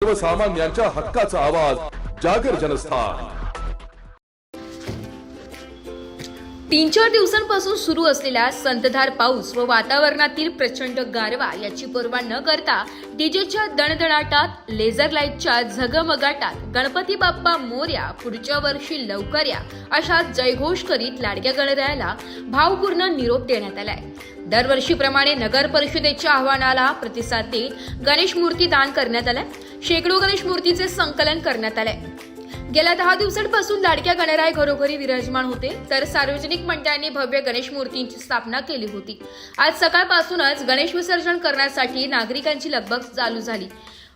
सर्वसामान्यांच्या हक्काचा आवाज जागर जनस्थान। 3-4 दिवसांपासून सुरू असलेला संततधार पाऊस व वातावरणातील प्रचंड गारवा याची पर्वा न करता डीजेच्या दणदणाटात, लेझर लाईटच्या झगमगाटात गणपती बाप्पा मोरया, पुढच्या वर्षी लवकर या अशा जयघोष करीत लाडक्या गणरायाला भावपूर्ण निरोप देण्यात आलाय। दरवर्षीप्रमाणे नगर परिषदेच्या आवाहनाला प्रतिसाद देत गणेश मूर्ती दान करण्यात आलाय। शेकडो गणेश मूर्तीचे संकलन करण्यात आलंय। गेल्या 10 दिवसांपासून लाडक्या गणराय घरोघरी विराजमान होते, तर सार्वजनिक मंडळांनी भव्य गणेश मूर्तींची स्थापना केली होती। आज सकाळपासूनच गणेश विसर्जन करण्यासाठी नागरिकांची लगबग चालू झाली।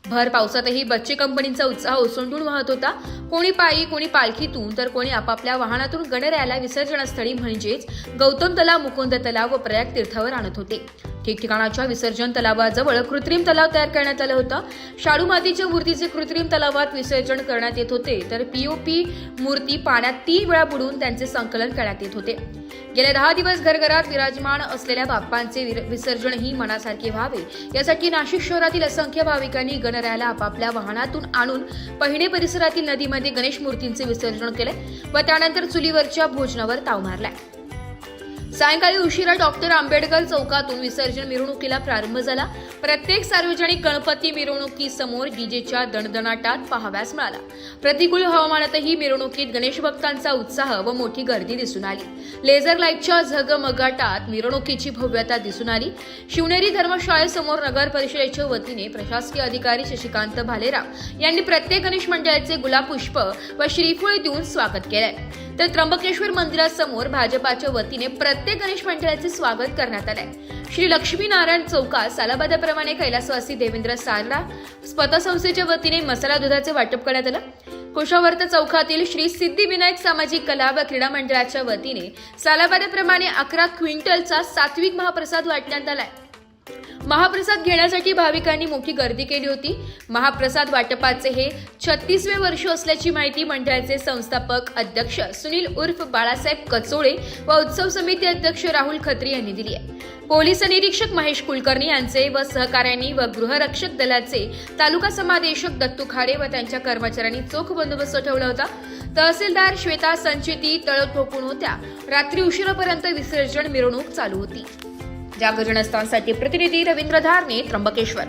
भर पावसातही बच्चे कंपनीचा उत्साह ओसंडून वाहत होता। कोणी पायी, कोणी पालखीतून, तर कोणी आपापल्या वाहनातून गणरायाला विसर्जनस्थळी म्हणजेच गौतम तलाव, मुकुंद तलाव व प्रयाग तीर्थावर आणत होते। ठिकठिकाणाच्या विसर्जन तलावाजवळ कृत्रिम तलाव तयार करण्यात आलं होतं। शाडू मातीच्या मूर्तीचे कृत्रिम तलावात विसर्जन करण्यात येत होते, तर पीओपी मूर्ती पाण्यात 3 वेळा बुडवून त्यांचे संकलन करण्यात येत होते। गेल्या 10 दिवस घरघरात विराजमान असलेल्या बाप्पांचे विसर्जनही मनासारखे व्हावे यासाठी नाशिक शहरातील असंख्य भाविकांनी गणरायाला आपापल्या वाहनातून आणून पहिणे परिसरातील नदीमध्ये गणेश मूर्तींचे विसर्जन केले व त्यानंतर चुलीवरच्या भोजनावर ताव मारलाय। सायंकाळी उशिरा डॉक्टर आंबेडकर चौकातून विसर्जन मिरवणुकीला प्रारंभ झाला। प्रत्येक सार्वजनिक गणपती मिरवणुकीसमोर डीजेच्या दणदणाटात पाहाव्यास मिळाला। प्रतिकूल हवामानातही मिरवणुकीत गणेश भक्तांचा उत्साह व मोठी गर्दी दिसून आली। लेझर लाईटच्या झगमगाटात मिरवणुकीची भव्यता दिसून आली। शिवनेरी धर्मशाळेसमोर नगर परिषदेच्या वतीने प्रशासकीय अधिकारी शशिकांत भालेराव यांनी प्रत्येक गणेश मंडळाचे गुलाब पुष्प व श्रीफळ देऊन स्वागत केले, तर त्र्यंबकेश्वर मंदिरासमोर भाजपाच्या वतीने प्रत्येक गणेश मंडळाचे स्वागत करण्यात आले। श्री लक्ष्मीनारायण चौकात सालाबादाप्रमाणे कैलासवासी देवेंद्र सारडा पतसंस्थेच्या वतीने मसाला दुधाचे वाटप करण्यात आलं। कुशावर्त चौकातील श्री सिद्धिविनायक सामाजिक कला व क्रीडा मंडळाच्या वतीने सालाबादाप्रमाणे 11 क्विंटलचा सात्विक महाप्रसाद वाटण्यात आलाय। महाप्रसाद घेण्यासाठी भाविकांनी मोठी गर्दी केली होती। महाप्रसाद वाटपाचे हे 36वे वर्ष असल्याची माहिती मंडळाचे संस्थापक अध्यक्ष सुनील उर्फ बाळासाहेब कचोळे व उत्सव समिती अध्यक्ष राहुल खत्री यांनी दिली आहे। पोलीस निरीक्षक महेश कुलकर्णी यांचे व सहकाऱ्यांनी व गृहरक्षक दलाचे तालुका समादेशक दत्तू खाडे व त्यांच्या कर्मचाऱ्यांनी चोख बंदोबस्त ठेवला होता। तहसीलदार श्वेता संचेती तळत ठोकून होत्या। रात्री उशिरापर्यंत विसर्जन मिरवणूक चालू होती। जागर जनस्थानसाठी प्रतिनिधी रवींद्र धारणे, त्र्यंबकेश्वर।